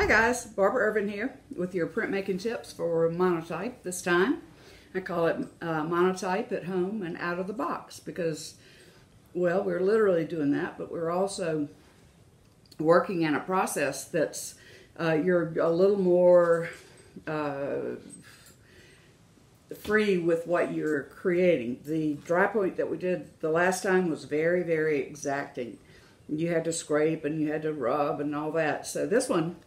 Hi guys, Barbara Irvin here with your printmaking tips for Monotype this time. I call it Monotype at home and out of the box because, well, we're literally doing that, but we're also working in a process that's you're a little more free with what you're creating. The dry point that we did the last time was very, very exacting. You had to scrape and you had to rub and all that. So this one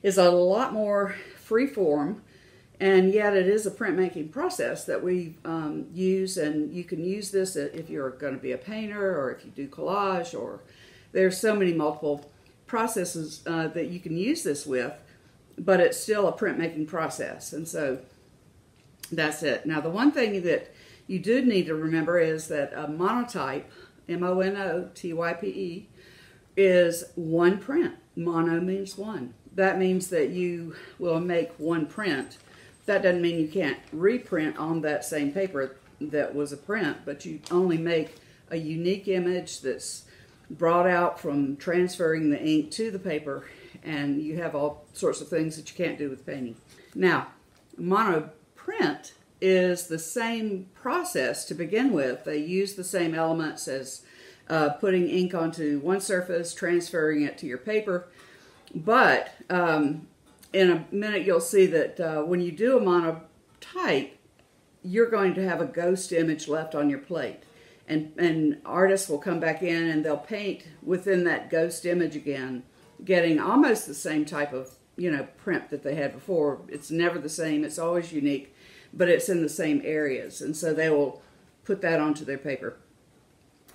is a lot more free form, and yet it is a printmaking process that we use, and you can use this if you're going to be a painter or if you do collage, or there's so many multiple processes that you can use this with, but it's still a printmaking process, and so that's it. Now the one thing that you do need to remember is that a monotype, M-O-N-O-T-Y-P-E, is one print. Mono means one. That means that you will make one print. That doesn't mean you can't reprint on that same paper that was a print, but you only make a unique image that's brought out from transferring the ink to the paper, and you have all sorts of things that you can't do with painting. Now, mono print is the same process to begin with. They use the same elements as putting ink onto one surface, transferring it to your paper. But in a minute you'll see that when you do a monotype, you're going to have a ghost image left on your plate. And artists will come back in and they'll paint within that ghost image again, getting almost the same type of, print that they had before. It's never the same, it's always unique, but it's in the same areas. And so they will put that onto their paper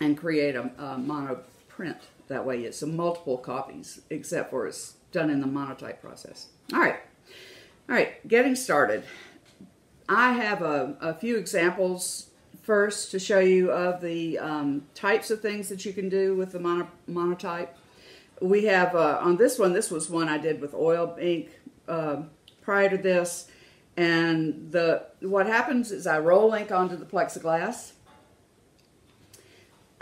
and create a mono print. That way it's multiple copies, except for it's done in the monotype process. All right, getting started. I have a few examples first to show you of the types of things that you can do with the monotype. We have, on this one, this was one I did with oil ink prior to this. And what happens is I roll ink onto the plexiglass.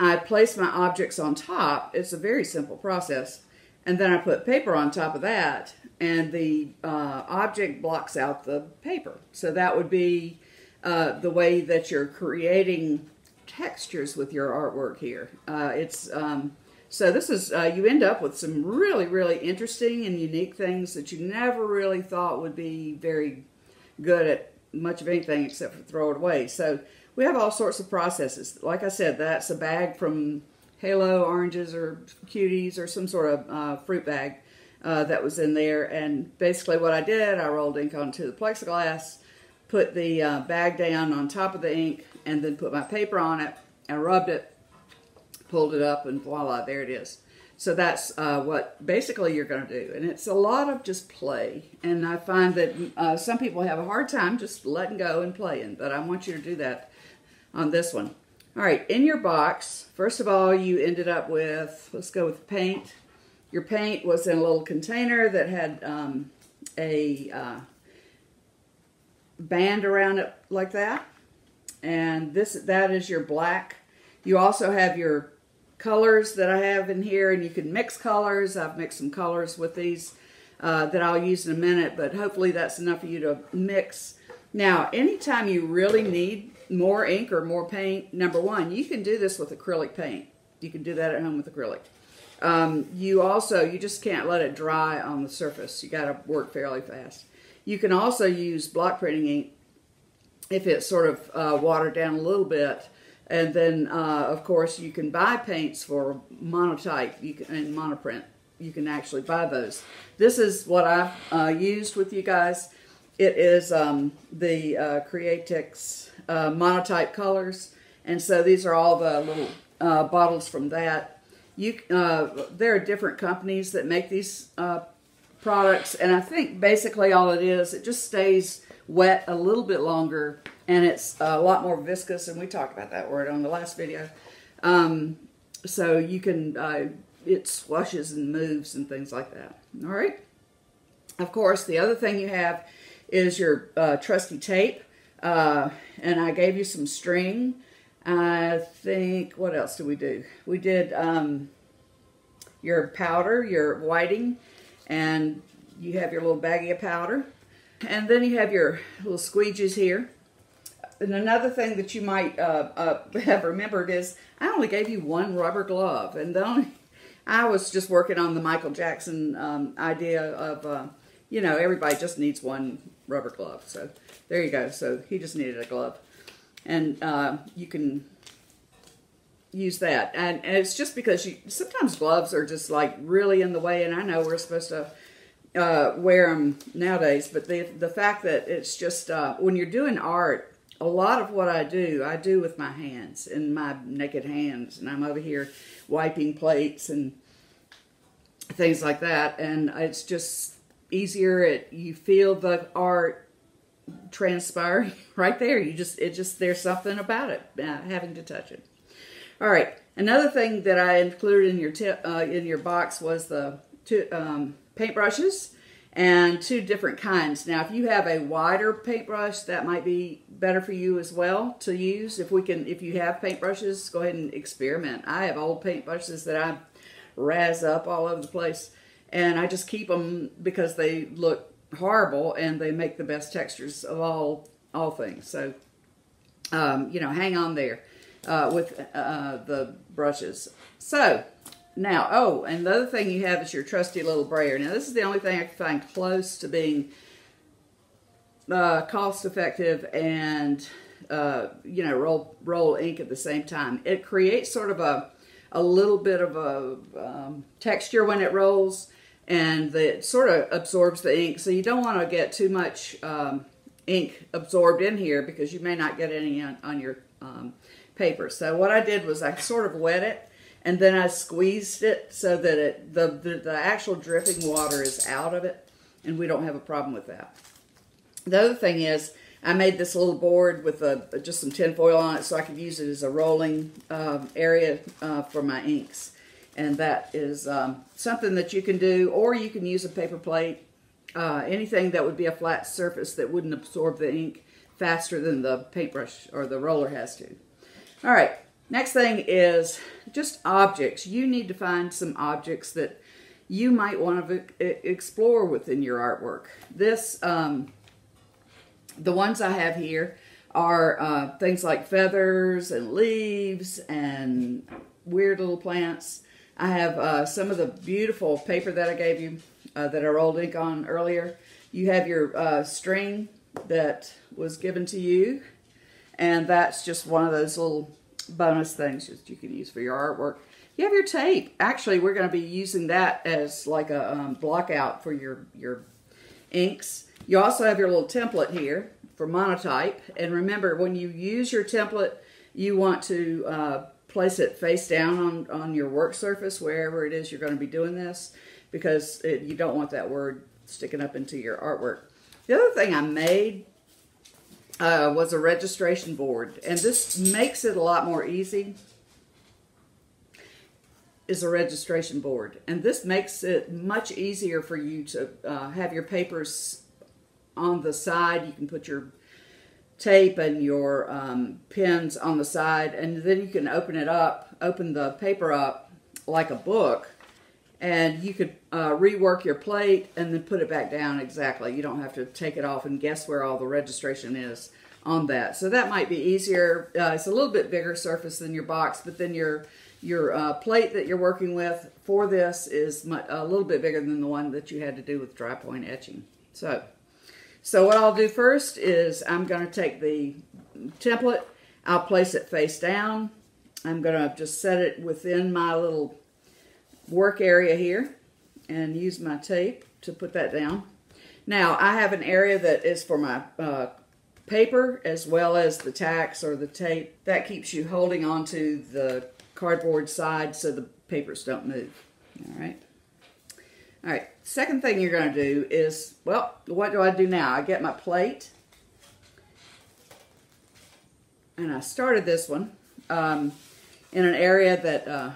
I place my objects on top. It's a very simple process. And then I put paper on top of that, and the object blocks out the paper. So that would be the way that you're creating textures with your artwork here. So this is, you end up with some really, really interesting and unique things that you never really thought would be very good at much of anything except for throw it away. So we have all sorts of processes. Like I said, that's a bag from Halo oranges or cuties or some sort of fruit bag that was in there. And basically what I did, I rolled ink onto the plexiglass, put the bag down on top of the ink, and then put my paper on it and rubbed it, pulled it up, and voila, there it is. So that's what basically you're going to do. And it's a lot of just play. And I find that some people have a hard time just letting go and playing, but I want you to do that on this one. All right, in your box, first of all, you ended up with, let's go with paint. Your paint was in a little container that had a band around it like that. And that is your black. You also have your colors that I have in here, and you can mix colors. I've mixed some colors with these that I'll use in a minute, but hopefully that's enough for you to mix. Now, anytime you really need more ink or more paint, number one, you can do this with acrylic paint. You can do that at home with acrylic. You just can't let it dry on the surface. You got to work fairly fast. You can also use block printing ink if it's sort of watered down a little bit. And then, of course, you can buy paints for monotype and monoprint. You can actually buy those. This is what I've used with you guys. It is the Creatix monotype colors. And so these are all the little bottles from that. There are different companies that make these products. And I think basically all it is, it just stays wet a little bit longer, and it's a lot more viscous, and we talked about that word on the last video. So you can, it swashes and moves and things like that. All right. Of course, the other thing you have is your trusty tape, and I gave you some string. I think, what else did we do? We did your powder, your whiting, And you have your little baggie of powder. And then you have your little squeegees here. And another thing that you might have remembered is I only gave you one rubber glove. And I was just working on the Michael Jackson idea of, you know, everybody just needs one rubber glove. So there you go. So he just needed a glove. And you can use that. And it's just because sometimes gloves are just like really in the way. And I know we're supposed to wear them nowadays. But the fact that it's just when you're doing art, a lot of what I do with my hands, and my naked hands, and I'm over here wiping plates and things like that, and it's just easier. You feel the art transpiring right there. There's something about it, having to touch it. All right, another thing that I included in your box was the two paintbrushes. And two different kinds. Now, if you have a wider paintbrush, that might be better for you as well to use. If you have paintbrushes, go ahead and experiment. I have old paintbrushes that I razz up all over the place, and I just keep them because they look horrible and they make the best textures of all things. So, you know, hang on there with the brushes. So. Now, oh, and the other thing you have is your trusty little brayer. Now, this is the only thing I can find close to being cost-effective and, you know, roll ink at the same time. It creates sort of a little bit of a texture when it rolls, and it sort of absorbs the ink. So you don't want to get too much ink absorbed in here because you may not get any on your paper. So what I did was I sort of wet it. And then I squeezed it so that the actual dripping water is out of it, and we don't have a problem with that. The other thing is I made this little board with just some tin foil on it so I could use it as a rolling area for my inks. And that is something that you can do, or you can use a paper plate, anything that would be a flat surface that wouldn't absorb the ink faster than the paintbrush or the roller has to. All right. Next thing is just objects. You need to find some objects that you might want to explore within your artwork. The ones I have here are things like feathers and leaves and weird little plants. I have some of the beautiful paper that I gave you that I rolled ink on earlier. You have your string that was given to you, and that's just one of those little bonus things that you can use for your artwork. You have your tape. Actually, we're going to be using that as like a block out for your inks. You also have your little template here for monotype. And remember, when you use your template, you want to place it face down on your work surface, wherever it is you're going to be doing this, because you don't want that word sticking up into your artwork. The other thing I made was a registration board, and this makes it a lot more easy, is a registration board. And this makes it much easier for you to have your papers on the side. You can put your tape and your pens on the side, and then you can open the paper up like a book, and you could rework your plate and then put it back down exactly. You don't have to take it off and guess where all the registration is on that. So that might be easier. It's a little bit bigger surface than your box, but then your plate that you're working with for this is a little bit bigger than the one that you had to do with dry point etching. So what I'll do first is I'm going to take the template, I'll place it face down. I'm going to just set it within my little work area here and use my tape to put that down. Now I have an area that is for my paper as well as the tacks or the tape. That keeps you holding onto the cardboard side so the papers don't move. All right. Second thing you're going to do is, well, what do I do now? I get my plate, and I started this one in an area that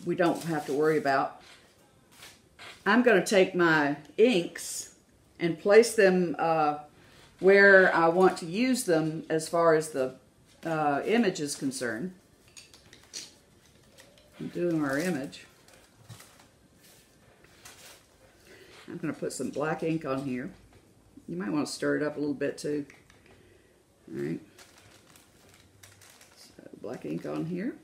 we don't have to worry about. I'm going to take my inks and place them where I want to use them as far as the image is concerned. I'm doing our image. I'm going to put some black ink on here. You might want to stir it up a little bit too. All right. So black ink on here.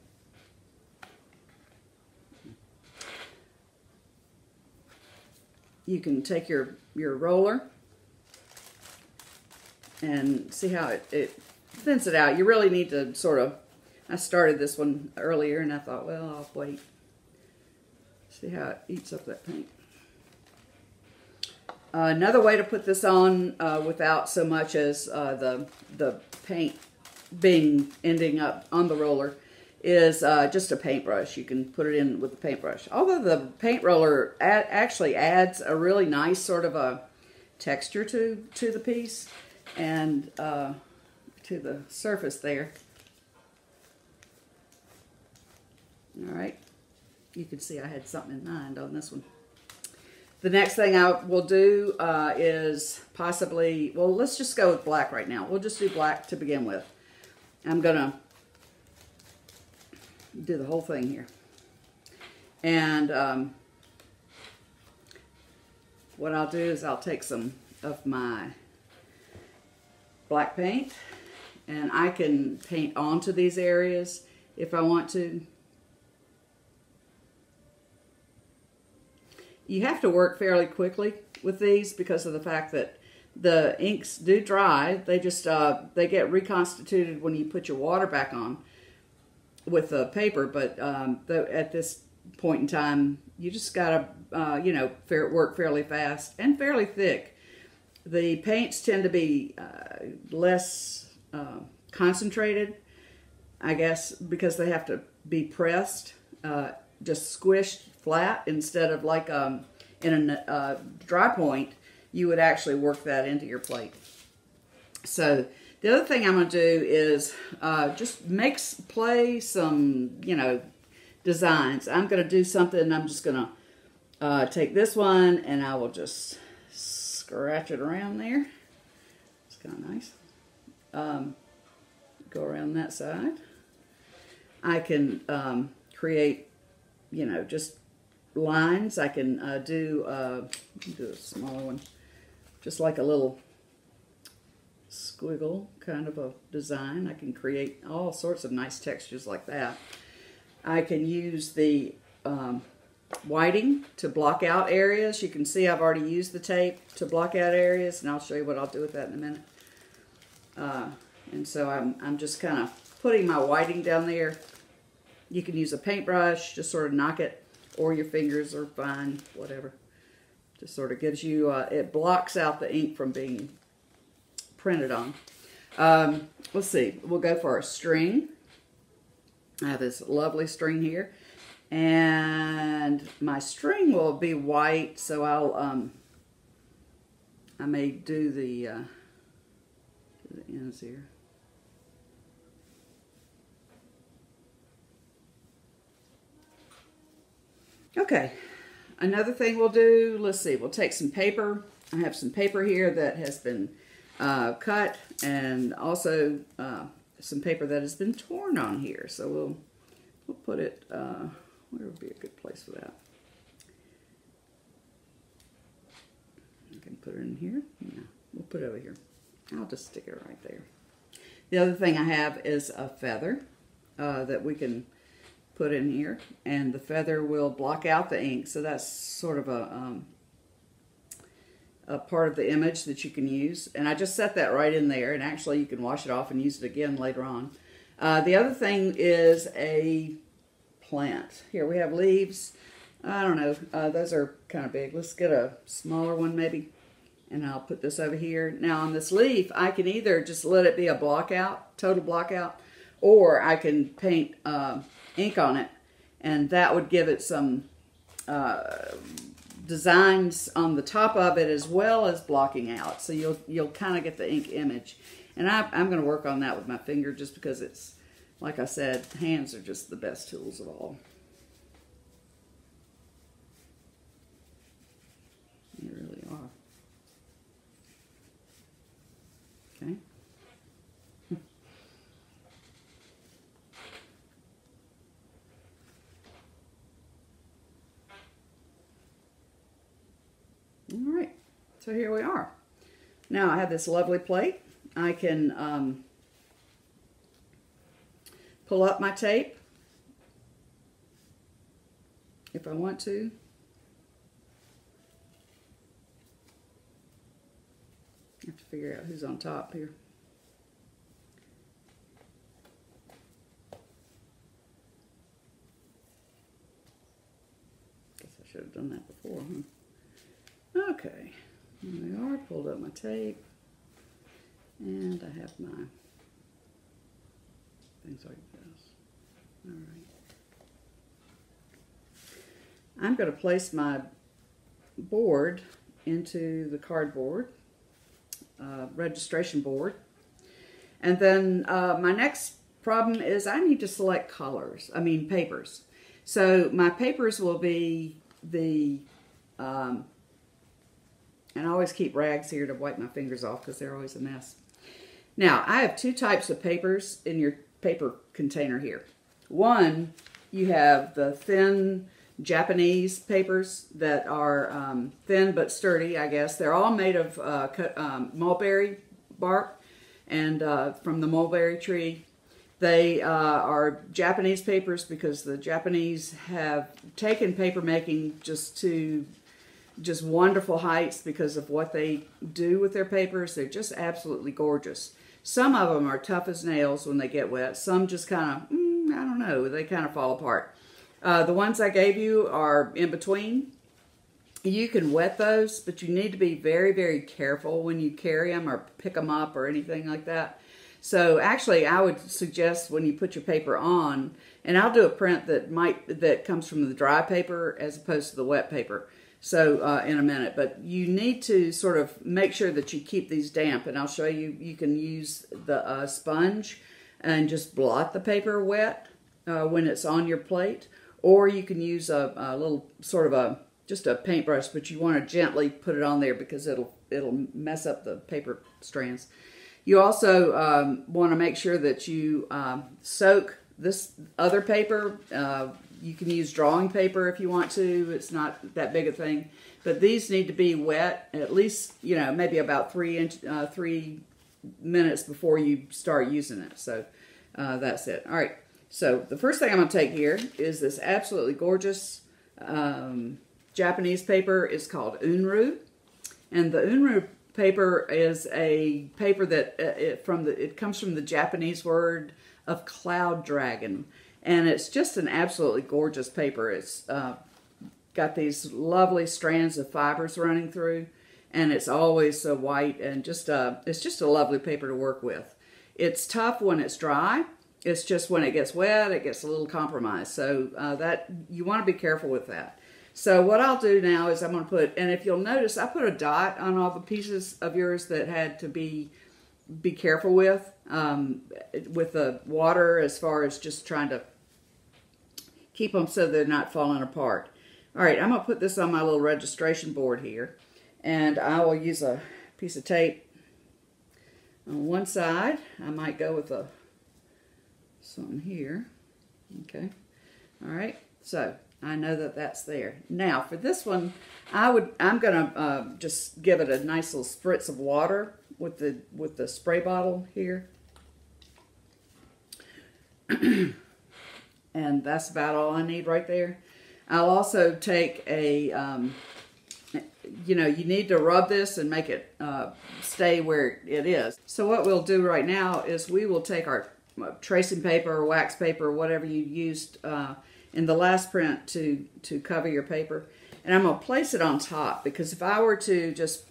You can take your roller and see how it thins it out. You really need to sort of, I started this one earlier and I thought, well, I'll wait. See how it eats up that paint. Another way to put this on without so much as the paint ending up on the roller is just a paintbrush. You can put it in with the paintbrush. Although the paint roller actually adds a really nice sort of a texture to the piece and to the surface there. All right. You can see I had something in mind on this one. The next thing I will do is possibly, well, let's just go with black right now. We'll just do black to begin with. I'm going to do the whole thing here. And what I'll do is I'll take some of my black paint and I can paint onto these areas if I want to. You have to work fairly quickly with these because of the fact that the inks do dry. They just they get reconstituted when you put your water back on with the paper. But at this point in time, you just gotta you know, work fairly fast and fairly thick. The paints tend to be less concentrated, I guess, because they have to be pressed, just squished flat instead of like in a dry point, you would actually work that into your plate. So the other thing I'm going to do is just play some, you know, designs. I'm going to do something. I'm just going to take this one and I will just scratch it around there. It's kind of nice. Go around that side. I can create, you know, just lines. I can do a smaller one, just like a little squiggle kind of a design. I can create all sorts of nice textures like that. I can use the whiting to block out areas. You can see I've already used the tape to block out areas, and I'll show you what I'll do with that in a minute. And so I'm just kind of putting my whiting down there. You can use a paintbrush, just sort of knock it, or your fingers are fine, whatever. Just sort of gives you, it blocks out the ink from being printed on. Let's see, we'll go for a string. I have this lovely string here. And my string will be white, so I may do the ends here. Okay, another thing we'll do, let's see, we'll take some paper. I have some paper here that has been cut, and also some paper that has been torn on here. So we'll put it, where would be a good place for that? I can put it in here. Yeah, we'll put it over here. I'll just stick it right there. The other thing I have is a feather that we can put in here, and the feather will block out the ink, so that's sort of a part of the image that you can use. And I just set that right in there, and actually you can wash it off and use it again later on. The other thing is a plant. Here we have leaves. I don't know, those are kind of big. Let's get a smaller one maybe, and I'll put this over here. Now on this leaf, I can either just let it be a block out, total block out, or I can paint ink on it, and that would give it some designs on the top of it as well as blocking out. So you'll kind of get the ink image. And I'm going to work on that with my finger just because it's, like I said, hands are just the best tools of all. They really are. Okay. So here we are. Now I have this lovely plate. I can pull up my tape if I want to. I have to figure out who's on top here. Guess I should have done that before, huh? Okay, here we are, pulled up my tape, and I have my things like this. All right. I'm going to place my board into the cardboard, registration board. And then my next problem is I need to select papers. So my papers will be the, and I always keep rags here to wipe my fingers off because they're always a mess. Now, I have two types of papers in your paper container here. One, you have the thin Japanese papers that are thin but sturdy, I guess. They're all made of mulberry bark and from the mulberry tree. They are Japanese papers because the Japanese have taken paper making just to wonderful heights because of what they do with their papers. They're just absolutely gorgeous. Some of them are tough as nails when they get wet. Some just kind of, I don't know, they kind of fall apart. The ones I gave you are in between. You can wet those, but you need to be very, very careful when you carry them or pick them up or anything like that. So actually, I would suggest when you put your paper on, and I'll do a print that comes from the dry paper as opposed to the wet paper. So in a minute, but you need to sort of make sure that you keep these damp, and I'll show you. You can use the sponge and just blot the paper wet when it's on your plate, or you can use a little sort of just a paintbrush, but you want to gently put it on there because it'll mess up the paper strands. You also want to make sure that you soak this other paper. You can use drawing paper if you want to. It's not that big a thing. But these need to be wet at least, maybe about 3 minutes before you start using it. So that's it. All right. So the first thing I'm going to take here is this absolutely gorgeous Japanese paper. It's called unru. And the unru paper is a paper that it comes from the Japanese word of cloud dragon. And it's just an absolutely gorgeous paper. It's got these lovely strands of fibers running through, and it's always so white, and it's just a lovely paper to work with. It's tough when it's dry. It's just when it gets wet, it gets a little compromised. So that you want to be careful with that. So what I'll do now is I'm going to put, and if you'll notice, I put a dot on all the pieces of yours that had to be careful with the water, as far as just trying to keep them so they're not falling apart. All right, I'm going to put this on my little registration board here, and I will use a piece of tape on one side. I might go with something here. Okay. All right. So I know that that's there. Now for this one, I'm gonna just give it a nice little spritz of water with the spray bottle here. And that's about all I need right there. I'll also take a, you need to rub this and make it stay where it is. So what we'll do right now is we will take our tracing paper or wax paper or whatever you used in the last print to cover your paper, and I'm going to place it on top, because if I were to just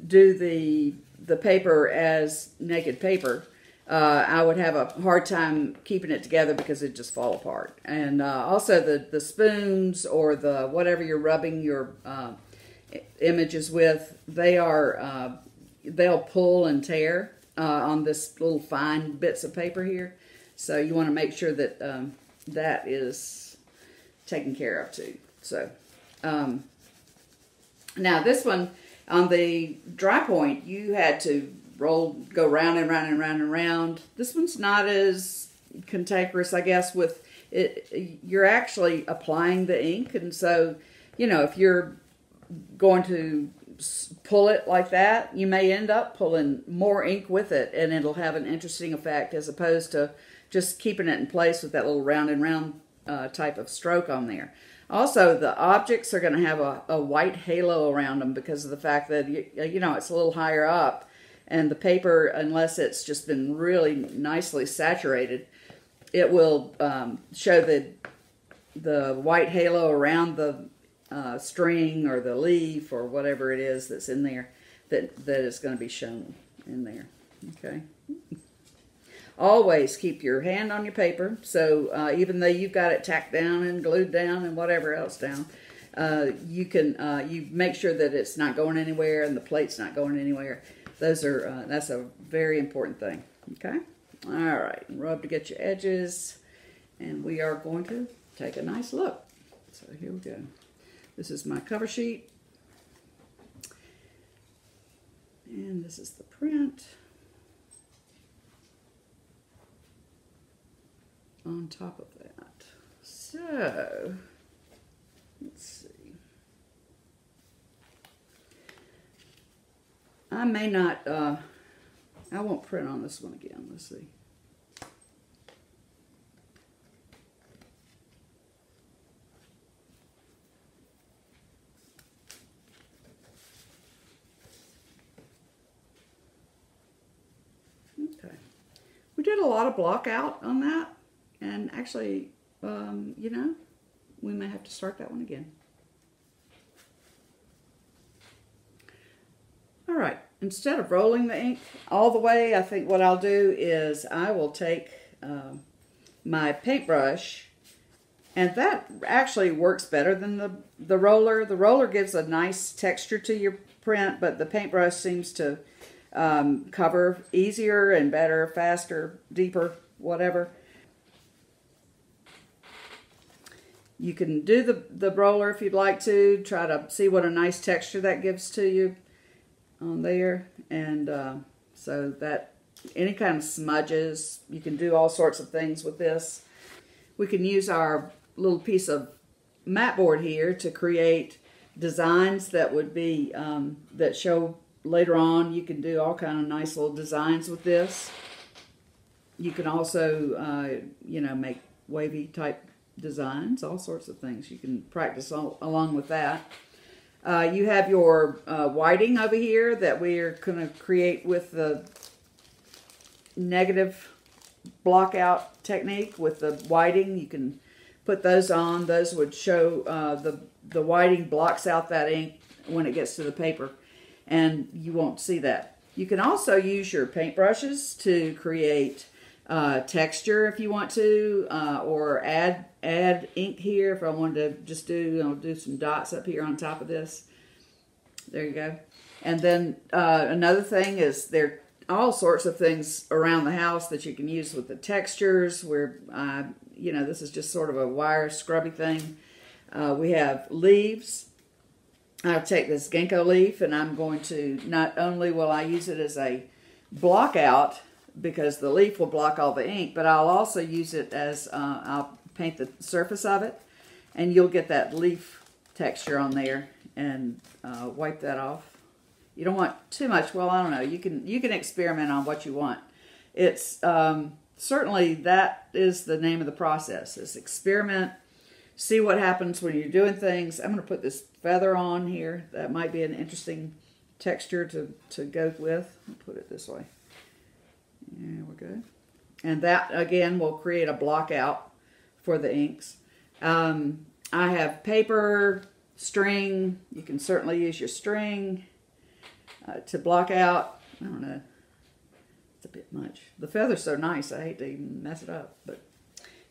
do the paper as naked paper, I would have a hard time keeping it together because it'd just fall apart. And also the spoons or the whatever you're rubbing your images with, they'll pull and tear on this little fine bits of paper here. So you want to make sure that that is taken care of too. So now this one, on the dry point, you had to go round and round and round and round. This one's not as cantankerous, I guess, with it. You're actually applying the ink, and so, if you're going to pull it like that, you may end up pulling more ink with it, and it'll have an interesting effect as opposed to just keeping it in place with that little round and round type of stroke on there. Also, the objects are going to have a white halo around them because of the fact that, you know, it's a little higher up, and the paper, unless it's just been really nicely saturated, it will show the white halo around the string or the leaf or whatever it is that's in there that is going to be shown in there. Okay. Always keep your hand on your paper, so even though you've got it tacked down and glued down and whatever else down, you make sure that it's not going anywhere and the plate's not going anywhere. That's a very important thing. Okay. All right. Rub to get your edges, and we are going to take a nice look. So here we go. This is my cover sheet, and this is the print on top of that. So let's see. I may not, I won't print on this one again. Let's see. Okay. We did a lot of block out on that. And actually, you know, we may have to start that one again. All right, instead of rolling the ink all the way, I think what I'll do is I will take my paintbrush, and that actually works better than the roller. The roller gives a nice texture to your print, but the paintbrush seems to cover easier and better, faster, deeper, whatever. You can do the roller if you'd like to. Try to see what a nice texture that gives to you on there. And so that any kind of smudges, you can do all sorts of things with this. We can use our little piece of mat board here to create designs that would be, that show later on. You can do all kind of nice little designs with this. You can also, you know, make wavy type designs, all sorts of things. You can practice along with that. You have your whiting over here that we're going to create with the negative block out technique with the whiting. You can put those on. Those would show the whiting blocks out that ink when it gets to the paper, and you won't see that. You can also use your paintbrushes to create texture if you want to, or add ink here. If I wanted to just do some dots up here on top of this. There you go. And then another thing is there are all sorts of things around the house that you can use with the textures. Where you know, this is just sort of a wire scrubby thing. We have leaves. I'll take this ginkgo leaf, and I'm going to, not only will I use it as a block out, because the leaf will block all the ink, but I'll also use it as, I'll paint the surface of it, and you'll get that leaf texture on there, and wipe that off. You don't want too much. Well, I don't know. You can experiment on what you want. It's certainly, that is the name of the process, is experiment, see what happens when you're doing things. I'm going to put this feather on here. That might be an interesting texture to go with. I'll put it this way. Yeah, we're good. And that, again, will create a block out for the inks. I have paper, string. You can certainly use your string to block out. I don't know. It's a bit much. The feather's so nice, I hate to even mess it up. But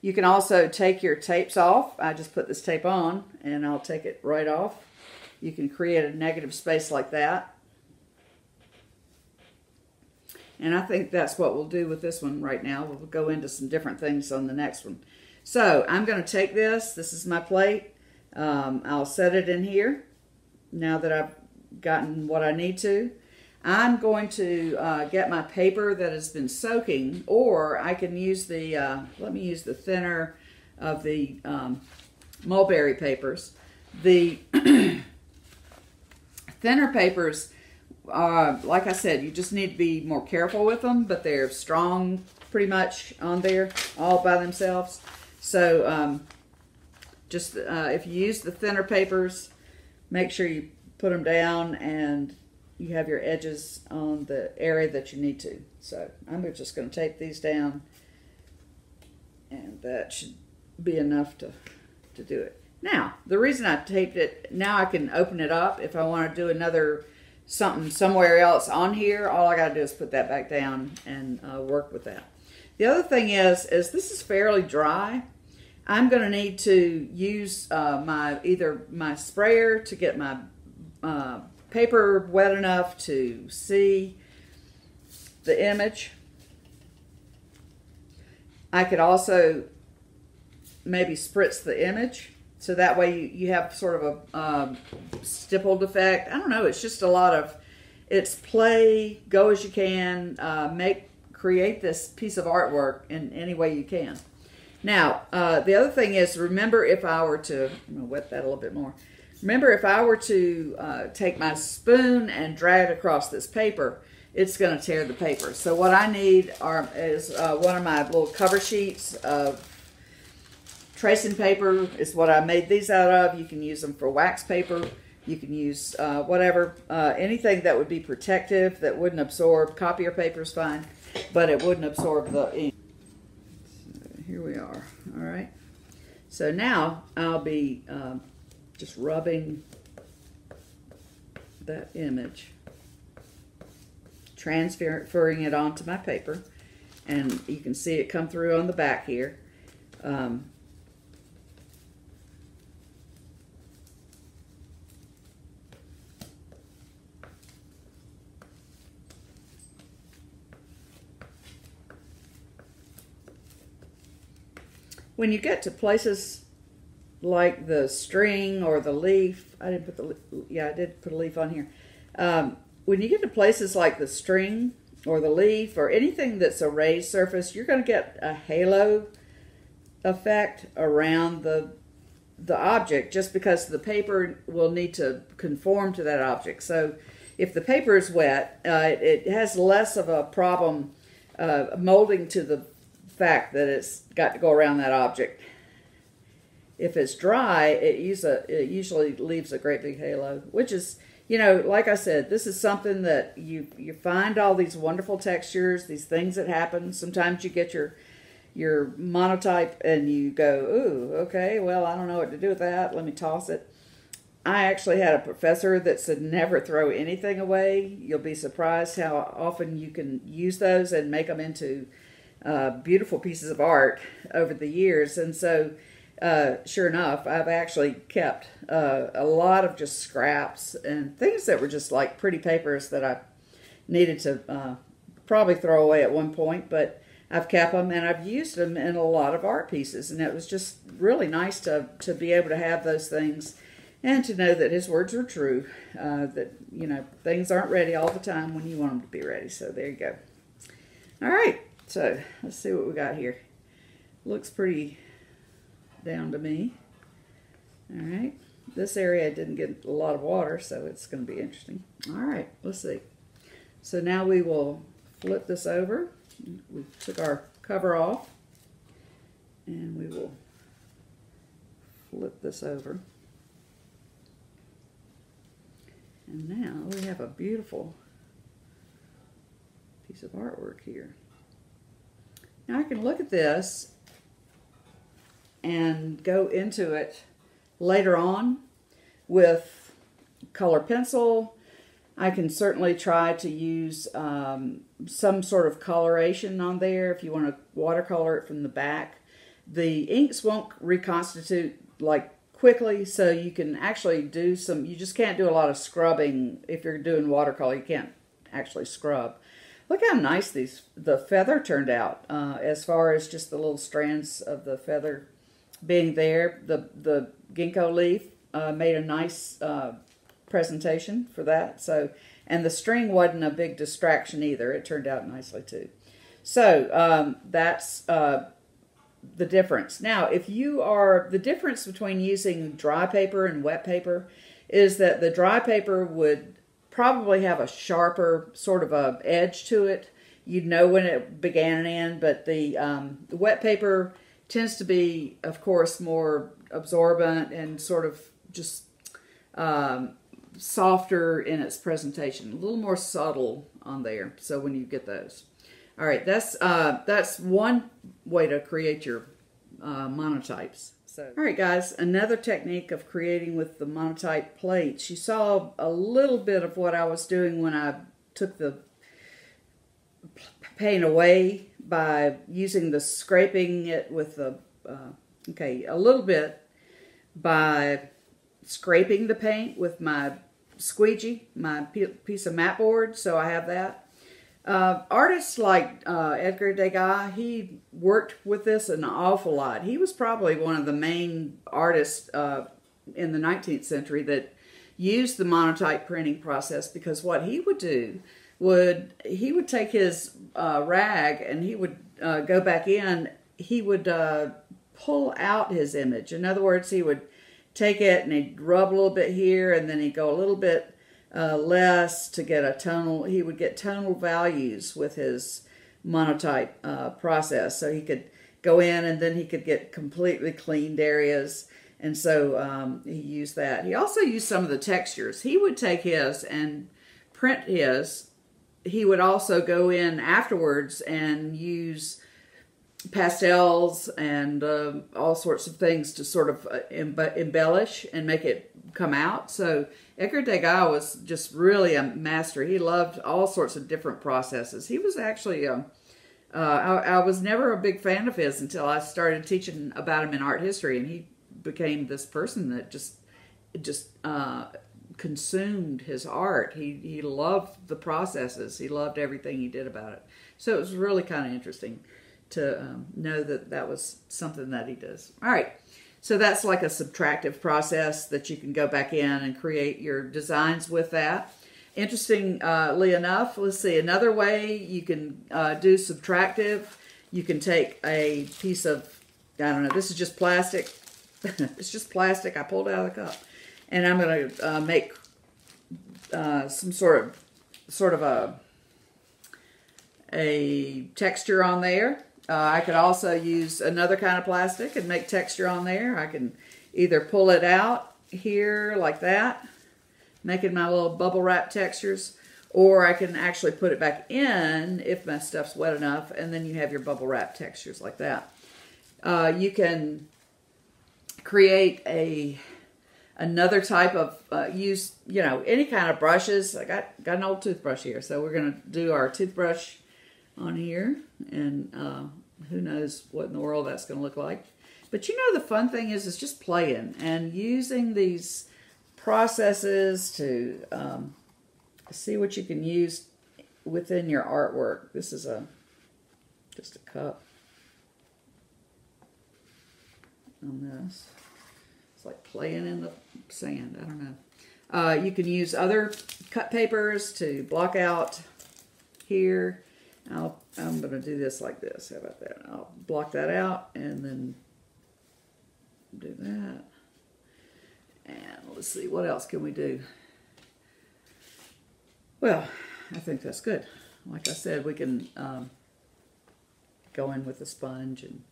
you can also take your tapes off. I just put this tape on, and I'll take it right off. You can create a negative space like that. And I think that's what we'll do with this one right now. We'll go into some different things on the next one. So I'm going to take this. This is my plate. I'll set it in here now that I've gotten what I need to. I'm going to get my paper that has been soaking, or I can use the, let me use the thinner of the mulberry papers. The Thinner papers, like I said, you just need to be more careful with them, but they're strong pretty much on there all by themselves. So if you use the thinner papers, make sure you put them down and you have your edges on the area that you need to. So I'm just going to tape these down, and that should be enough to do it. Now, the reason I taped it, now I can open it up. If I want to do another something somewhere else on here, all I got to do is put that back down and work with that. The other thing is this is fairly dry. I'm going to need to use either my sprayer to get my paper wet enough to see the image. I could also maybe spritz the image, so that way you have sort of a stippled effect. I don't know, it's just a lot of, it's play, go as you can, create this piece of artwork in any way you can. Now, the other thing is, remember if I were to, I'm going to wet that a little bit more. Remember if I were to take my spoon and drag it across this paper, it's going to tear the paper. So what I need is one of my little cover sheets of tracing paper is what I made these out of. You can use them for wax paper. You can use whatever, anything that would be protective, that wouldn't absorb. Copier paper is fine, but it wouldn't absorb the ink. So here we are. All right. So now I'll be just rubbing that image, transferring it onto my paper, and you can see it come through on the back here. When you get to places like the string or the leaf, I did put a leaf on here. When you get to places like the string or the leaf or anything that's a raised surface, you're going to get a halo effect around the object, just because the paper will need to conform to that object. So if the paper is wet, it has less of a problem molding to the fact that it's got to go around that object. If it's dry, it usually leaves a great big halo, which is, you know, like I said, this is something that you find all these wonderful textures, these things that happen. Sometimes you get your monotype and you go, ooh, okay, well, I don't know what to do with that. Let me toss it. I actually had a professor that said never throw anything away. You'll be surprised how often you can use those and make them into beautiful pieces of art over the years. And so sure enough, I've actually kept a lot of just scraps and things that were just like pretty papers that I needed to probably throw away at one point, but I've kept them and I've used them in a lot of art pieces, and it was just really nice to be able to have those things and to know that his words were true, that, you know, things aren't ready all the time when you want them to be ready. So there you go. All right. So let's see what we got here. Looks pretty down to me. All right. This area didn't get a lot of water, so it's going to be interesting. All right. Let's see. So now we will flip this over. We took our cover off, and we will flip this over. And now we have a beautiful piece of artwork here. Now I can look at this and go into it later on with color pencil. I can certainly try to use some sort of coloration on there if you want to watercolor it from the back. The inks won't reconstitute like quickly, so you can actually do some, you just can't do a lot of scrubbing. If you're doing watercolor, you can't actually scrub. Look how nice the feather turned out, as far as just the little strands of the feather being there. The ginkgo leaf made a nice presentation for that. So, and the string wasn't a big distraction either. It turned out nicely too. So that's the difference. Now, if you are, the difference between using dry paper and wet paper, is that the dry paper would probably have a sharper sort of a edge to it. You'd know when it began and end, but the wet paper tends to be, of course, more absorbent and sort of just softer in its presentation, a little more subtle on there. So when you get those, all right, that's one way to create your monotypes. So, all right, guys, another technique of creating with the monotype plates. You saw a little bit of what I was doing when I took the paint away by using the scraping it with the, a little bit by scraping the paint with my squeegee, my piece of mat board, so I have that. Artists like Edgar Degas, he worked with this an awful lot. He was probably one of the main artists in the 19th century that used the monotype printing process, because what he would do he would take his rag and he would go back in, he would pull out his image. In other words, he would take it and he'd rub a little bit here, and then he'd go a little bit less to get a tonal. He would get tonal values with his monotype process, so he could go in and then he could get completely cleaned areas. And so he used that. He also used some of the textures. He would take his and print his. He would also go in afterwards and use pastels and all sorts of things to sort of embellish and make it come out. So Edgar Degas was just really a master. He loved all sorts of different processes. He was actually, I was never a big fan of his until I started teaching about him in art history, and he became this person that just consumed his art. He loved the processes. He loved everything he did about it. So it was really kind of interesting to know that that was something that he does. All right, so that's like a subtractive process that you can go back in and create your designs with that. Interestingly enough, let's see, another way you can do subtractive. You can take a piece of, I don't know, this is just plastic. It's just plastic. I pulled it out of the cup. And I'm going to make some sort of a texture on there. I could also use another kind of plastic and make texture on there. I can either pull it out here like that, making my little bubble wrap textures, or I can actually put it back in if my stuff's wet enough, and then you have your bubble wrap textures like that. You can create another type of, use, any kind of brushes. I got an old toothbrush here, so we're going to do our toothbrush on here, and who knows what in the world that's going to look like. But the fun thing is just playing and using these processes to see what you can use within your artwork. This is just a cup on this. It's like playing in the sand. I don't know. You can use other cut papers to block out here. I'm going to do this like this. How about that? I'll block that out and then do that. And let's see, what else can we do? Well, I think that's good. Like I said, we can go in with a sponge and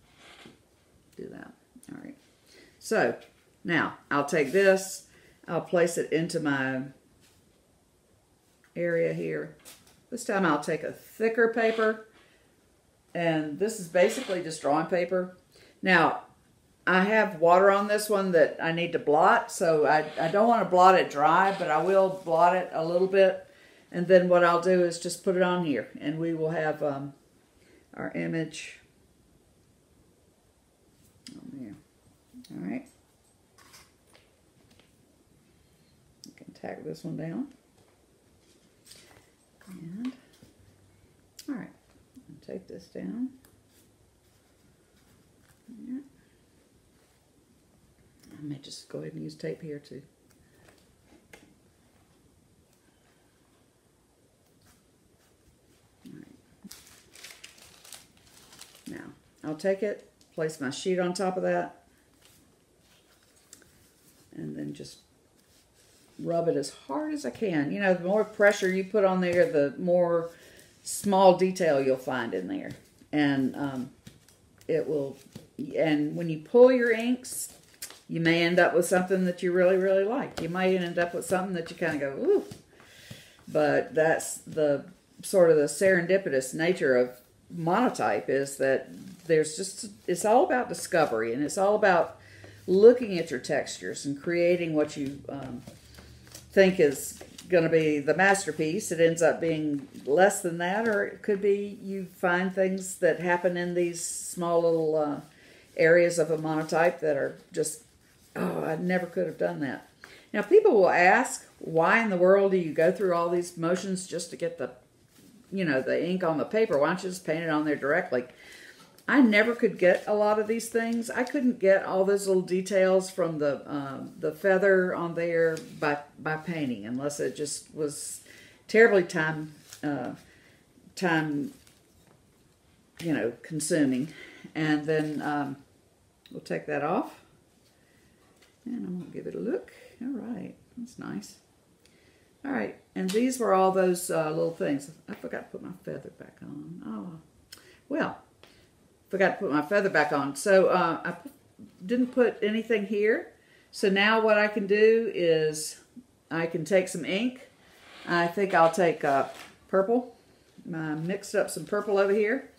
do that. All right. So now I'll take this, I'll place it into my area here. This time I'll take a thicker paper, and this is basically just drawing paper. Now, I have water on this one that I need to blot, so I don't want to blot it dry, but I will blot it a little bit. And then what I'll do is just put it on here, and we will have our image on there. All right. You can tack this one down. And, all right, I'll take this down. Yeah. I may just go ahead and use tape here too. All right. Now, I'll take it, place my sheet on top of that, and then just rub it as hard as I can. You know, the more pressure you put on there, the more small detail you'll find in there. And it will, and when you pull your inks, you may end up with something that you really, really like. You might end up with something that you kind of go, ooh. But that's the sort of the serendipitous nature of monotype, is that there's just, it's all about discovery, and it's all about looking at your textures and creating what you think is going to be the masterpiece. It ends up being less than that, or it could be you find things that happen in these small little areas of a monotype that are just, oh, I never could have done that. Now, people will ask, why in the world do you go through all these motions just to get the, you know, the ink on the paper? Why don't you just paint it on there directly? I never could get a lot of these things. I couldn't get all those little details from the feather on there by painting, unless it just was terribly time you know, consuming. And then we'll take that off, and I'm gonna give it a look. All right, that's nice. All right, and these were all those little things. I forgot to put my feather back on. Oh, well, forgot to put my feather back on. So I didn't put anything here. So now what I can do is I can take some ink. I think I'll take purple. I mixed up some purple over here,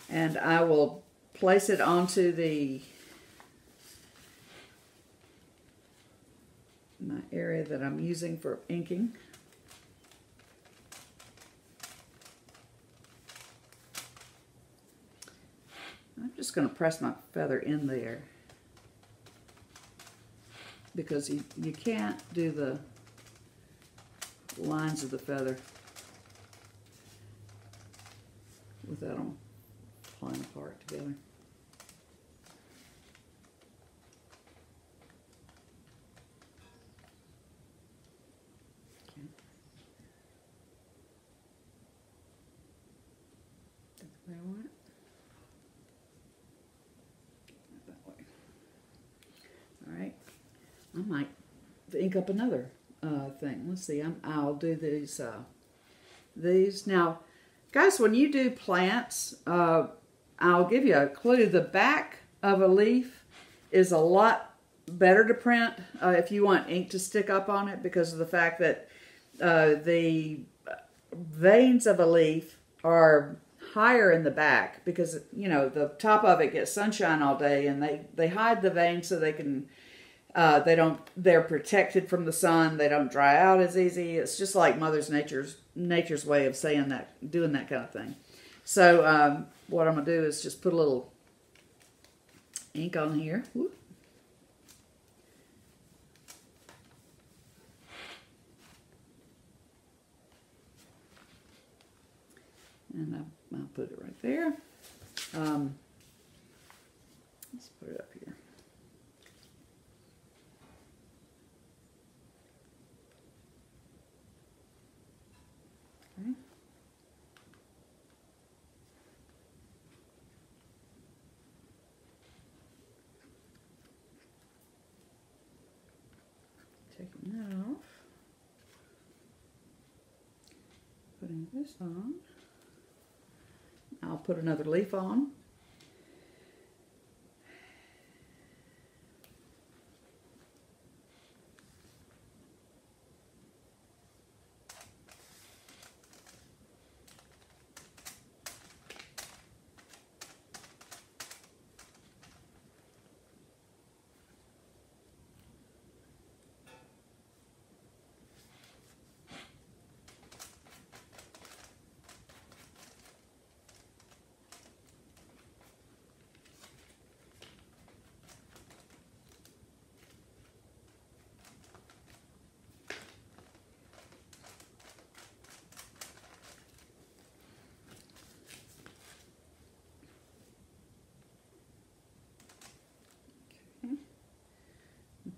and I will place it onto my area that I'm using for inking. I'm just going to press my feather in there, because you can't do the lines of the feather without them falling apart together. Okay. That's the way I want it. That way. All right. I might ink up another thing. Let's see. I'll do these. These now, guys. When you do plants, I'll give you a clue. The back of a leaf is a lot better to print if you want ink to stick up on it, because of the fact that the veins of a leaf are higher in the back, because, you know, the top of it gets sunshine all day, and they hide the veins so they can they're protected from the sun. They don't dry out as easy. It's just like nature's way of saying that, doing that kind of thing. So what I'm gonna do is just put a little ink on here. Whoop. And I'll put it right there. Let's put it up here. Okay. Taking that off. Putting this on. I'll put another leaf on.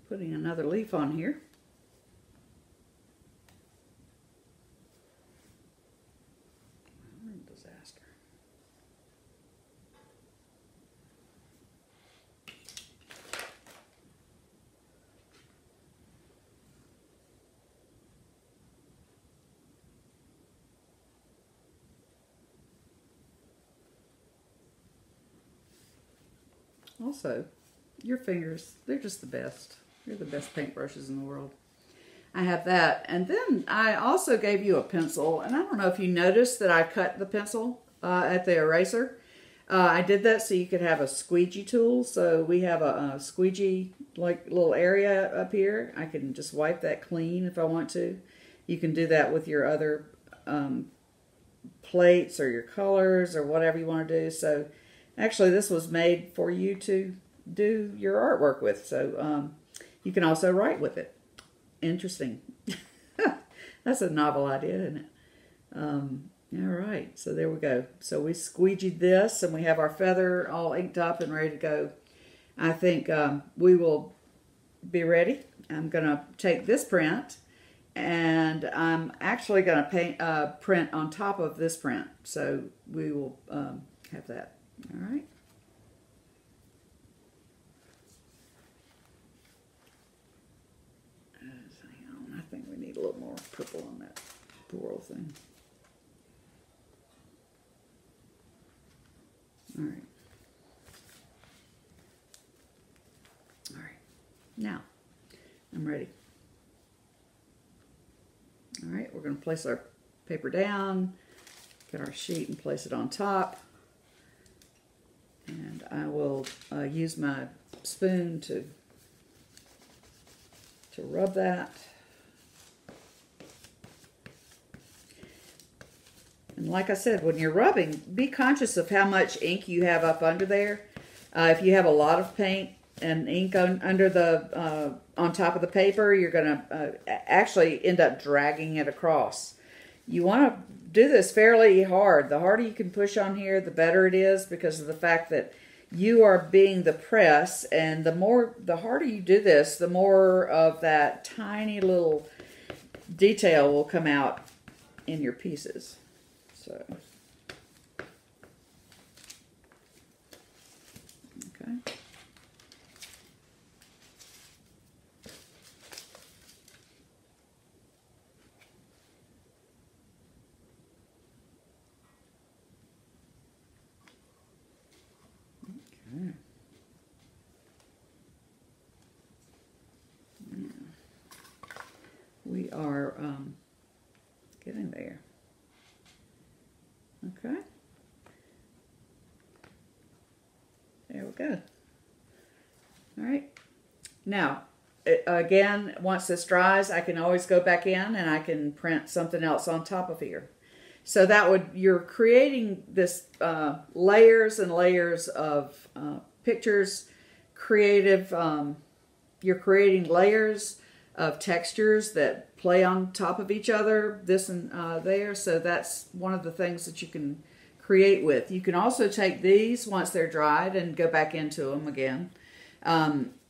Putting another leaf on here. Disaster. also, your fingers, they're just the best. They're the best paintbrushes in the world. I have that. And then I also gave you a pencil. And I don't know if you noticed that I cut the pencil at the eraser. I did that so you could have a squeegee tool. So we have a squeegee like little area up here. I can just wipe that clean if I want to. You can do that with your other plates or your colors or whatever you want to do. So actually this was made for you to do your artwork with. So you can also write with it. Interesting. That's a novel idea, isn't it? All right, so there we go. So we squeegeed this, and we have our feather all inked up and ready to go. I think we will be ready. I'm going to take this print, and I'm actually going to print on top of this print. So we will have that. All right. I think we need a little more purple on that floral thing. All right. All right. Now, I'm ready. All right, we're going to place our paper down, get our sheet and place it on top. And I will use my spoon to rub that. And like I said, when you're rubbing, be conscious of how much ink you have up under there. If you have a lot of paint and ink under the on top of the paper, you're going to actually end up dragging it across. You want to do this fairly hard. The harder you can push on here, the better it is, because of the fact that you are being the press, and the harder you do this, the more of that tiny little detail will come out in your pieces. So, okay. Okay. We are getting there. Okay. There we go. All right. Now, again, once this dries, I can always go back in and I can print something else on top of here. So you're creating this layers and layers of pictures, you're creating layers of textures that play on top of each other, this and there. So that's one of the things that you can create with. You can also take these once they're dried and go back into them again.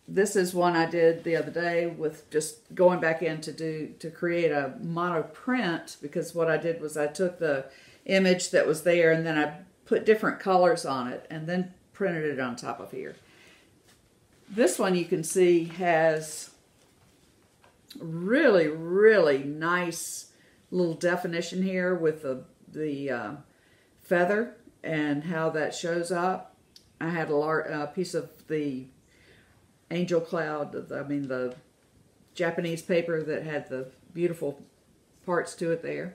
This is one I did the other day with just going back in to create a mono print, because what I did was I took the image that was there and then I put different colors on it and then printed it on top of here. This one you can see has really, really nice little definition here with the feather and how that shows up. I had a piece of the angel cloud, the Japanese paper that had the beautiful parts to it there.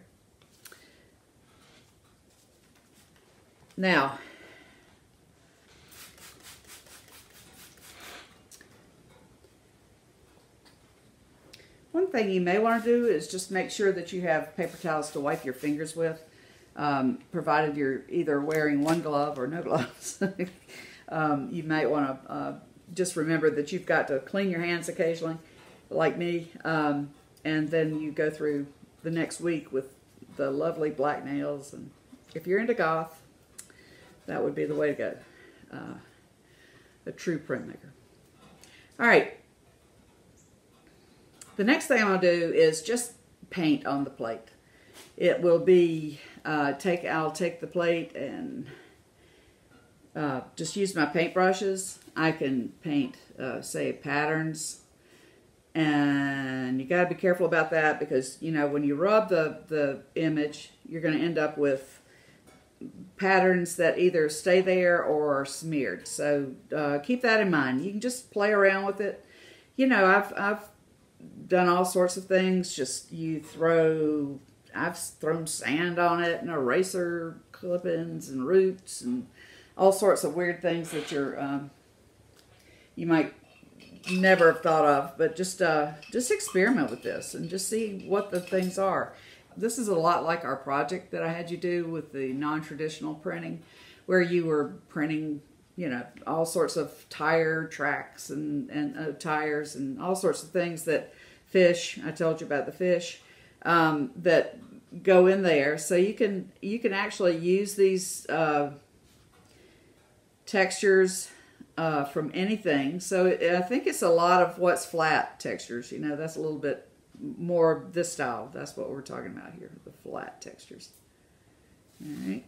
Now, one thing you may want to do is just make sure that you have paper towels to wipe your fingers with, provided you're either wearing one glove or no gloves. You might want to just remember that you've got to clean your hands occasionally, like me, and then you go through the next week with the lovely black nails. And if you're into goth, that would be the way to go. A true printmaker. All right. The next thing I'm going to do is just paint on the plate. It will be, I'll take the plate and just use my paint brushes. I can paint, say, patterns. And you got to be careful about that because, you know, when you rub the image, you're going to end up with patterns that either stay there or are smeared. So keep that in mind. You can just play around with it. You know, I've done all sorts of things. Just I've thrown sand on it and eraser clippings and roots and all sorts of weird things that you might never have thought of. But just experiment with this and just see what the things are. This is a lot like our project that I had you do with the non-traditional printing, where you were printing, you know, all sorts of tire tracks and tires and all sorts of things that fish. I told you about the fish that go in there. So you can actually use these textures from anything. So I think it's a lot of what's flat textures. You know, that's a little bit more of this style. That's what we're talking about here, the flat textures. All right.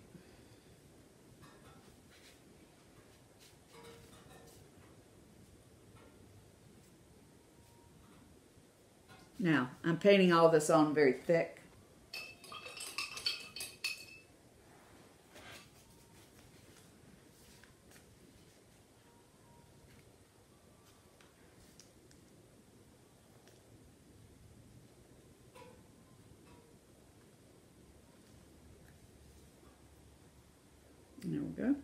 Now, I'm painting all this on very thick. There we go.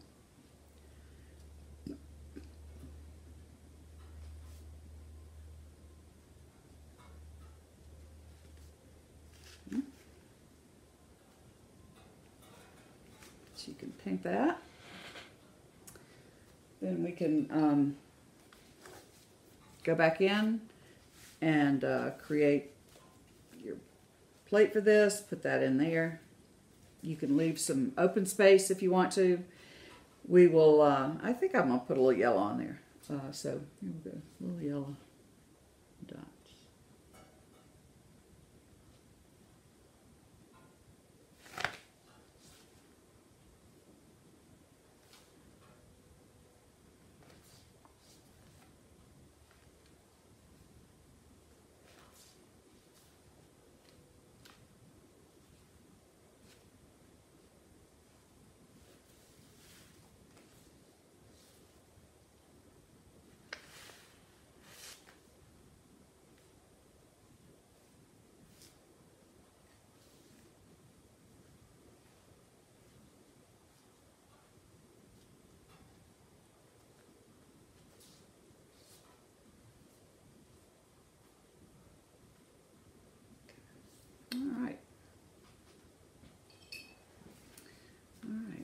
So you can paint that. Then we can go back in and create your plate for this, put that in there. You can leave some open space if you want to. We will, I think I'm going to put a little yellow on there. So here we go, a little yellow dots.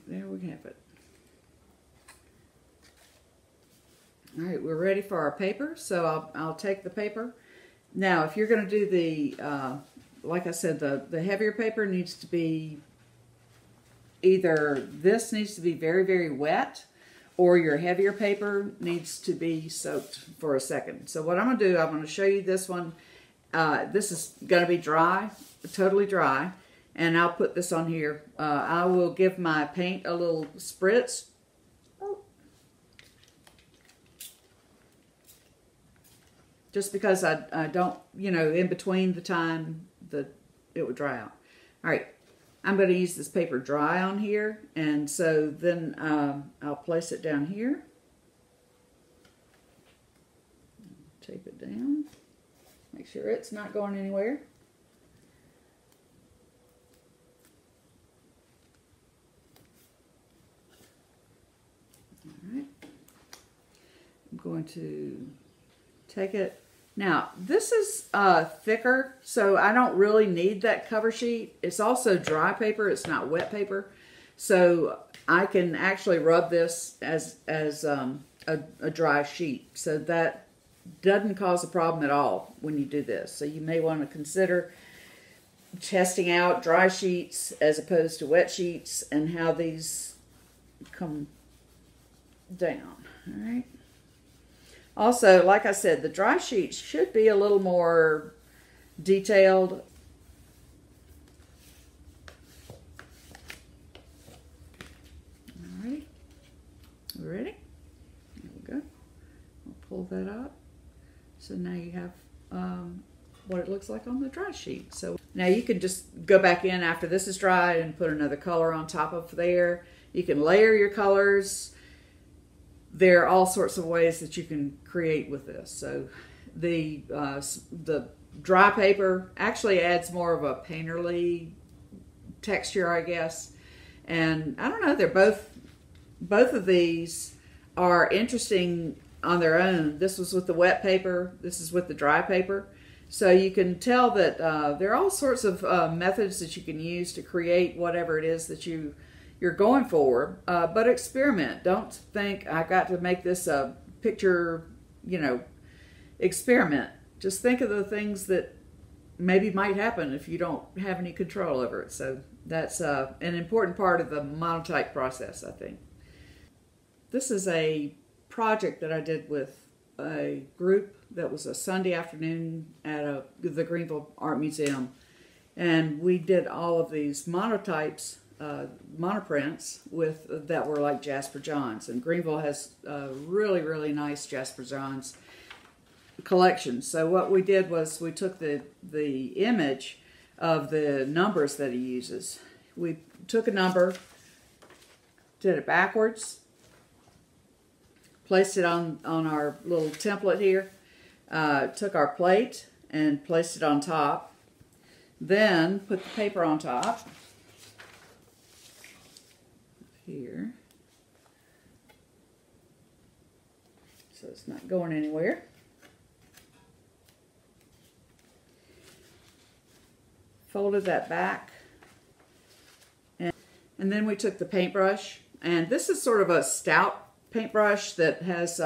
There we have it. All right, we're ready for our paper. So I'll take the paper. Now, if you're going to do the, like I said, the heavier paper needs to be either this needs to be very, very wet, or your heavier paper needs to be soaked for a second. So what I'm going to do, I'm going to show you this one. This is going to be dry, totally dry. And I'll put this on here. I will give my paint a little spritz. Just because I don't, you know, in between the time that it would dry out. All right, I'm going to use this paper dry on here. And so then I'll place it down here. Tape it down. Make sure it's not going anywhere. I'm going to take it. Now, this is thicker, so I don't really need that cover sheet. It's also dry paper. It's not wet paper. So I can actually rub this as a dry sheet. So that doesn't cause a problem at all when you do this. So you may want to consider testing out dry sheets as opposed to wet sheets and how these come down. All right. Also, like I said, the dry sheets should be a little more detailed. All right. Ready? There we go. I'll pull that up. So now you have what it looks like on the dry sheet. So now you can just go back in after this is dried and put another color on top of there. You can layer your colors. There are all sorts of ways that you can create with this. So the dry paper actually adds more of a painterly texture, I guess. And I don't know, they're both of these are interesting on their own. This was with the wet paper, this is with the dry paper. So you can tell that there are all sorts of methods that you can use to create whatever it is that you're going for, but experiment. Don't think I got to make this a picture, experiment. Just think of the things that maybe might happen if you don't have any control over it. So that's an important part of the monotype process, I think. This is a project that I did with a group that was a Sunday afternoon at the Greenville Art Museum. And we did all of these monotypes, monoprints that were like Jasper Johns. And Greenville has really, really nice Jasper Johns collection. So what we did was we took the image of the numbers that he uses. We took a number, did it backwards, placed it on our little template here, took our plate and placed it on top, then put the paper on top here so it's not going anywhere. Folded that back, and then we took the paintbrush, and this is sort of a stout paintbrush that has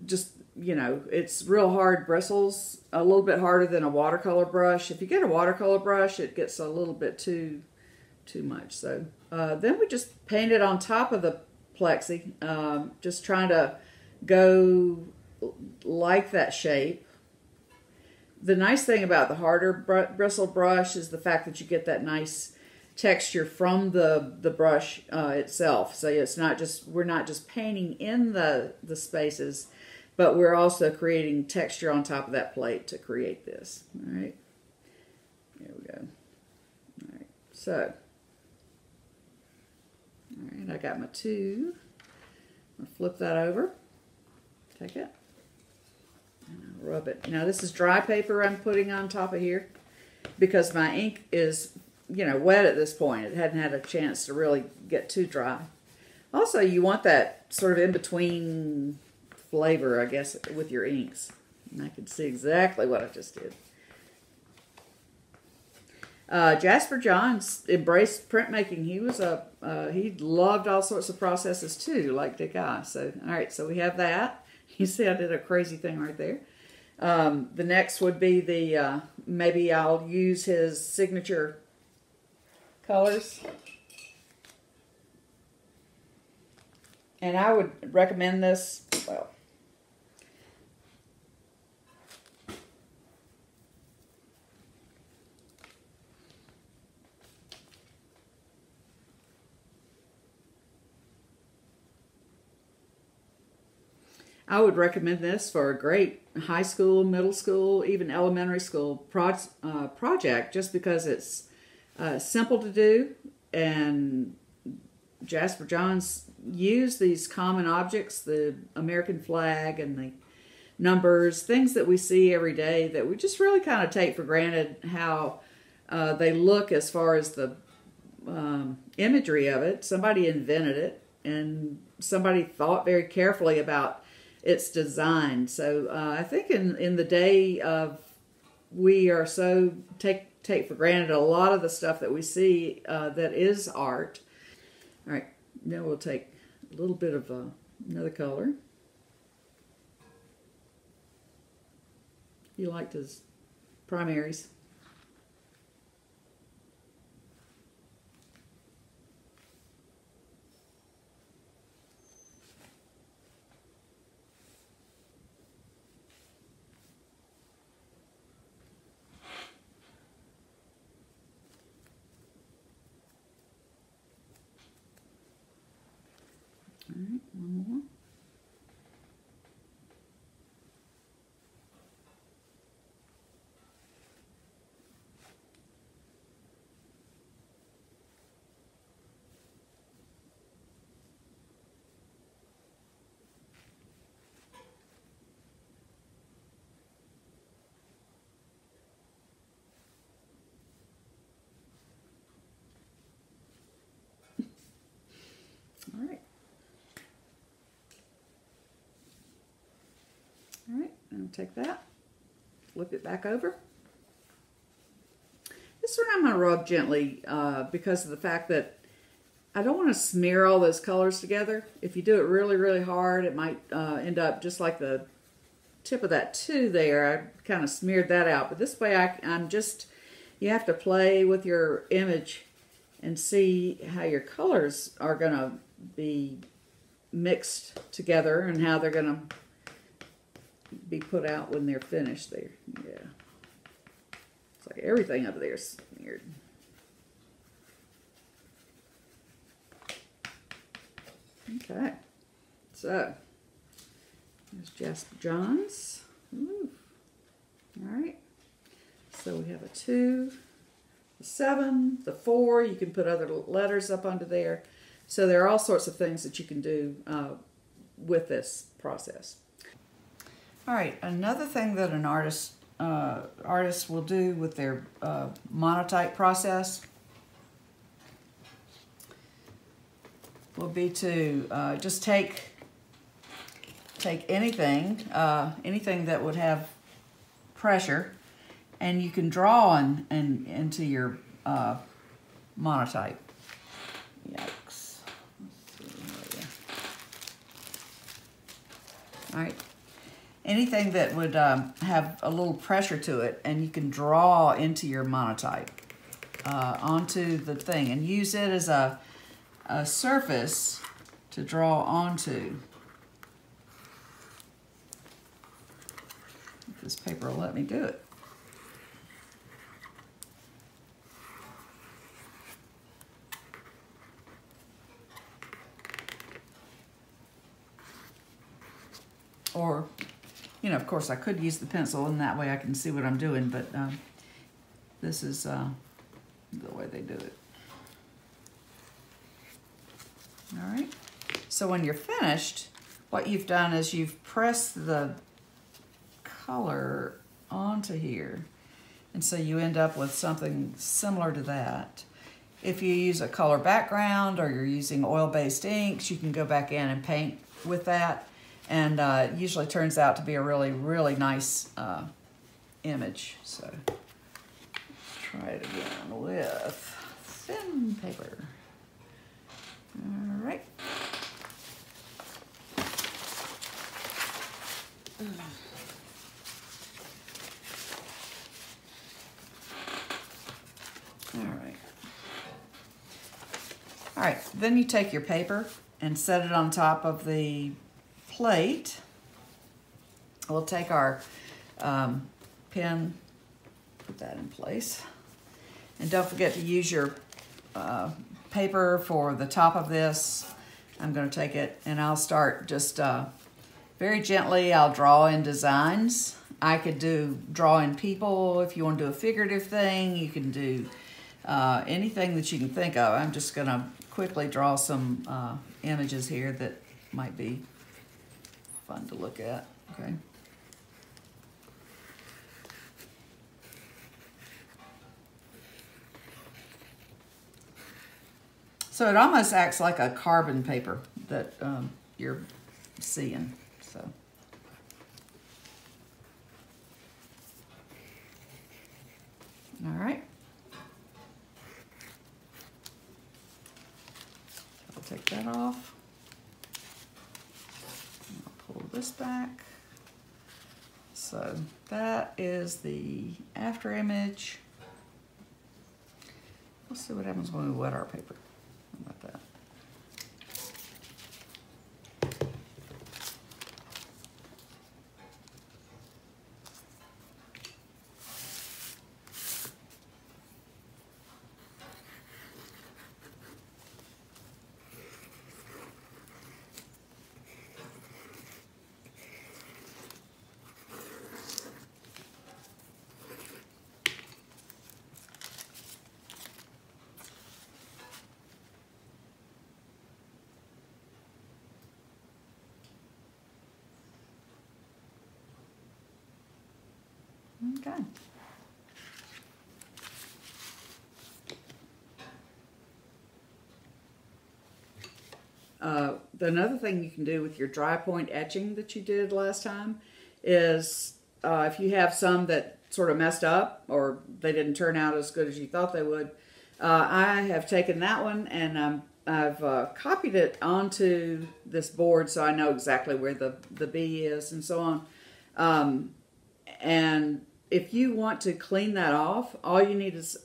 just, it's real hard bristles, a little bit harder than a watercolor brush. If you get a watercolor brush, it gets a little bit too much. So then we just painted on top of the plexi, just trying to go like that shape. The nice thing about the harder bristle brush is the fact that you get that nice texture from the brush itself. So it's not just, we're not just painting in the spaces, but we're also creating texture on top of that plate to create this. All right, there we go. All right, so, all right, I got my two. I'll flip that over, take it. And I'll rub it. Now this is dry paper I'm putting on top of here because my ink is, wet at this point. It hadn't had a chance to really get too dry. Also, you want that sort of in-between flavor, I guess, with your inks. And I can see exactly what I just did. Jasper Johns embraced printmaking. He loved all sorts of processes too, like Dick I. So, all right, so we have that. You see I did a crazy thing right there. The next would be the, maybe I'll use his signature colors. And I would recommend this, well, I would recommend this for a great high school, middle school, even elementary school project, just because it's simple to do, and Jasper Johns used these common objects, the American flag and the numbers, things that we see every day that we just really kind of take for granted how they look as far as the imagery of it. Somebody invented it, and somebody thought very carefully about its design. So I think in the day of, we are so take for granted a lot of the stuff that we see that is art. All right, now we'll take a little bit of another color. You liked his primaries. All right, one more. going to take that, flip it back over. This one I'm going to rub gently because of the fact that I don't want to smear all those colors together. If you do it really, really hard, it might end up just like the tip of that 2 there. I kind of smeared that out. But this way you have to play with your image and see how your colors are going to be mixed together and how they're going to be put out when they're finished there. Yeah. It's like everything up there is smeared. Okay, so there's Jasper Johns. Ooh. All right, so we have a 2, the 7, the 4. You can put other letters up under there. So there are all sorts of things that you can do with this process. All right, another thing that an artist will do with their monotype process will be to just take anything that would have pressure, and you can draw into your monotype. Yikes. Let's see. All right. Anything that would have a little pressure to it, and you can draw into your monotype onto the thing and use it as a surface to draw onto. If this paper will let me do it. Or, you know, of course I could use the pencil, and that way I can see what I'm doing, but this is the way they do it. All right, so when you're finished, what you've done is you've pressed the color onto here, and so you end up with something similar to that. If you use a color background or you're using oil-based inks, you can go back in and paint with that, and it usually turns out to be a really, really nice image. So let's try it again with thin paper. All right. All right, then you take your paper and set it on top of the plate. We'll take our pen, put that in place. And don't forget to use your paper for the top of this. I'm going to take it and I'll start just very gently. I'll draw in designs. I could draw in people. If you want to do a figurative thing, you can do anything that you can think of. I'm just going to quickly draw some images here that might be fun to look at. Okay. So it almost acts like a carbon paper that you're seeing. So. All right. I'll take that off. I'll pull this back. So that is the after image. We'll see what happens when we wet our paper. How about that? Okay. Another thing you can do with your dry point etching that you did last time is if you have some that sort of messed up or they didn't turn out as good as you thought they would, I have taken that one and I've copied it onto this board so I know exactly where the B is and so on. And if you want to clean that off, all you need is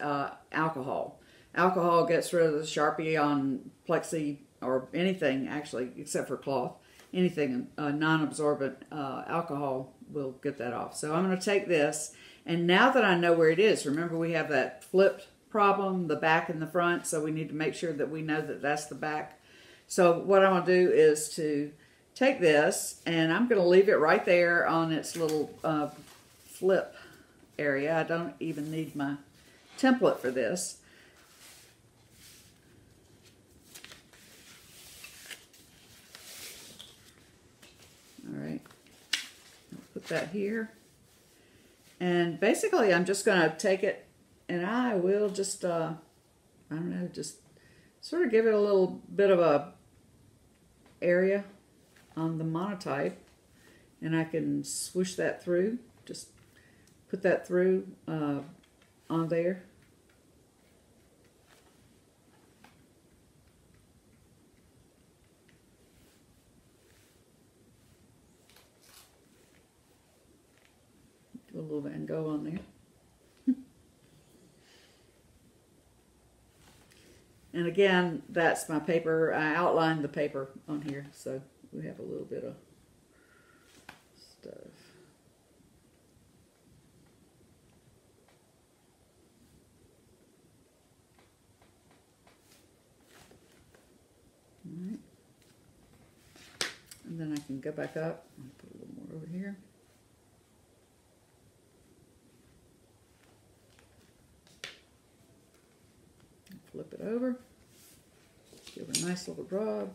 alcohol. Alcohol gets rid of the Sharpie on plexi or anything actually except for cloth. Anything non-absorbent alcohol will get that off. So I'm going to take this, and now that I know where it is, remember we have that flipped problem, the back and the front, so we need to make sure that we know that that's the back. So what I'm going to do is to take this, and I'm going to leave it right there on its little flip area. I don't even need my template for this. All right, I'll put that here. And basically I'm just going to take it and I will just, I don't know, just sort of give it a little bit of a area on the monotype. And I can swoosh that through, just put that through on there. Do a little Van Gogh on there. And again, that's my paper. I outlined the paper on here, so we have a little bit of stuff. All right. And then I can go back up and put a little more over here. Flip it over, give it a nice little rub.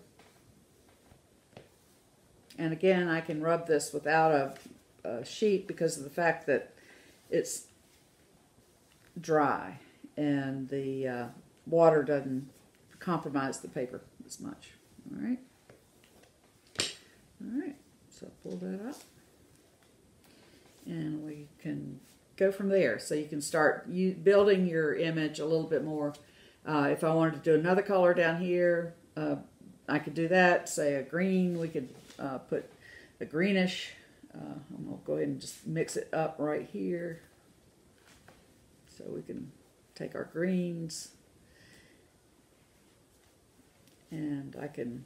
And again, I can rub this without a sheet because of the fact that it's dry and the water doesn't compromise the paper as much. All right. All right, so pull that up. And we can go from there. So you can start building your image a little bit more. If I wanted to do another color down here, I could do that. Say a green, we could put a greenish. I'm going to go ahead and just mix it up right here. So we can take our greens. And I can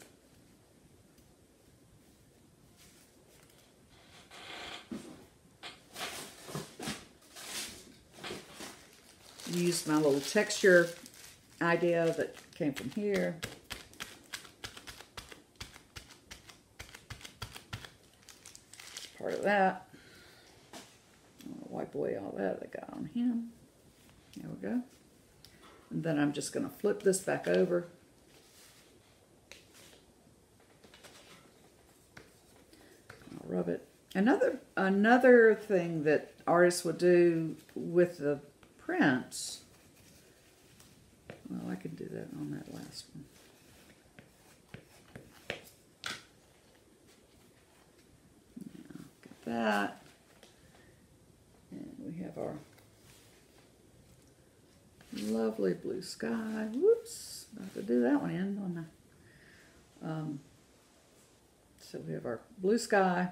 use my little texture idea that came from here. Part of that. I'm going to wipe away all that I got on him. There we go. And then I'm just going to flip this back over. I'll rub it. Another thing that artists would do with the prints. Well, I can do that on that last one. Yeah, got that. And we have our lovely blue sky. Whoops, I have to do that one in, don't I? So we have our blue sky.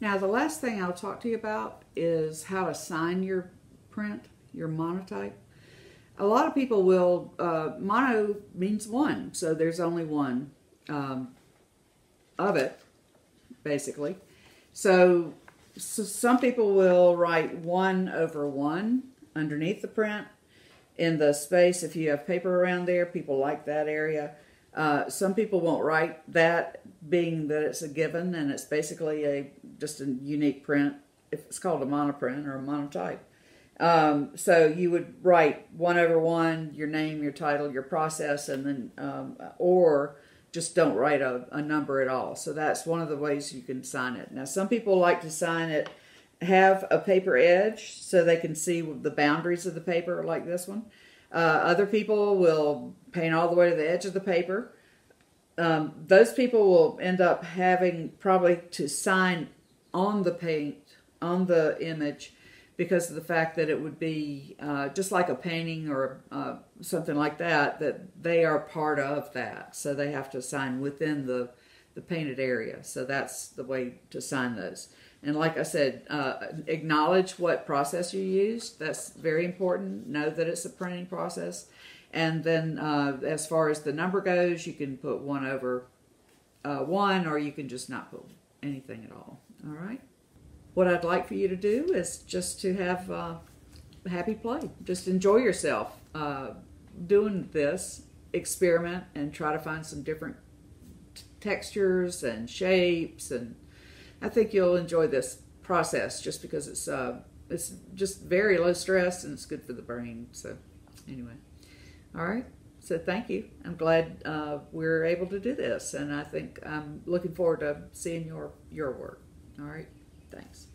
Now the last thing I'll talk to you about is how to sign your print, your monotype. A lot of people will, mono means one, so there's only one of it, basically. So some people will write 1/1 underneath the print in the space. If you have paper around there, people like that area. Some people won't write that, being that it's a given and it's basically just a unique print. If it's called a monoprint or a monotype. So you would write 1/1, your name, your title, your process, and then, or just don't write a number at all. So that's one of the ways you can sign it. Now, some people like to sign it, have a paper edge so they can see the boundaries of the paper, like this one. Other people will paint all the way to the edge of the paper. Those people will end up having probably to sign on the paint, on the image, because of the fact that it would be just like a painting or something like that, that they are part of that. So they have to sign within the painted area. So that's the way to sign those. And like I said, acknowledge what process you used. That's very important. Know that it's a printing process. And then as far as the number goes, you can put 1/1, or you can just not put anything at all. All right? What I'd like for you to do is just to have happy play. Just enjoy yourself doing this, experiment, and try to find some different textures and shapes, and I think you'll enjoy this process just because it's just very low stress and it's good for the brain. So anyway, all right. So thank you. I'm glad we're able to do this, and I think I'm looking forward to seeing your work. All right. Thanks.